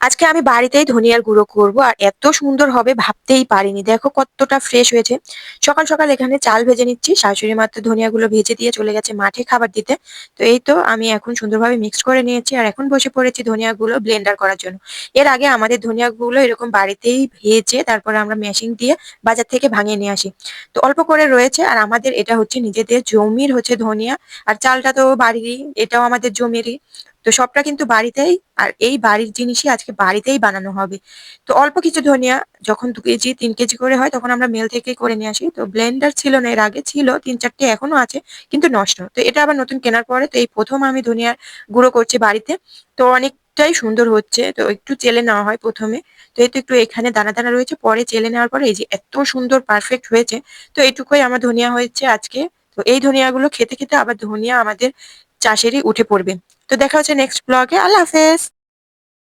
আজকে আমি বাড়িতেই ধনিয়ার গুঁড়ো করব আর এত সুন্দর হবে ভাবতেই পারিনি। দেখো কতটা ফ্রেশ হয়েছে। সকাল সকাল এখানে চাল ভেজে নিচ্ছি। শাশুড়ি মা তো ধনিয়াগুলো ভেজে দিয়ে চলে গেছে মাঠে খাবার দিতে। তো এই তো আমি এখন সুন্দরভাবে মিক্সড করে নিয়েছি আর এখন বসে পড়েছি ধনিয়াগুলো ব্লেন্ডার করার জন্য। এর আগে আমাদের ধনিয়াগুলো এরকম বাড়িতেই ভেজে তারপরে আমরা মেশিন দিয়ে বাজার থেকে ভাঙিয়ে নিয়ে আসি। তো অল্প করে রয়েছে আর আমাদের এটা হচ্ছে নিজেদের জমির হচ্ছে ধনিয়া। আর চালটা তো বাড়িরই, এটাও আমাদের জমিরই। তো সবটা কিন্তু বাড়িতেই, আর এই বাড়ির জিনিসই আজকে বাড়িতেই বানানো হবে। তো অল্প কিছু ধনিয়া, যখন ২ কেজি ৩ কেজি করে হয় তখন আমরা মিল থেকেই করে নিয়ে আসি। তো ব্লেন্ডার ছিল না, এর আগে ছিল ৩-৪ টে এখনো আছে কিন্তু নষ্ট। তো এটা আবার নতুন কেনার পরে তো এই ১ম আমি ধনিয়ার গুঁড়ো করছি বাড়িতে। তো অনেকটাই সুন্দর হচ্ছে। তো একটু চেলে নেওয়া হয় ১ম এ। তো এই তো একটু এখানে দানা, দানা রয়েছে। পরে চেলে নেওয়ার পরে এই যে এত সুন্দর পারফেক্ট হয়েছে। তো এইটুকুই আমার ধনিয়া হয়েছে আজকে। তো এই ধনিয়াগুলো খেতে, খেতে আবার ধনিয়া আমাদের চাষেরই উঠে পড়বে। তো দেখা হচ্ছে নেক্সট ব্লগে। আল্লাহ হাফেজ।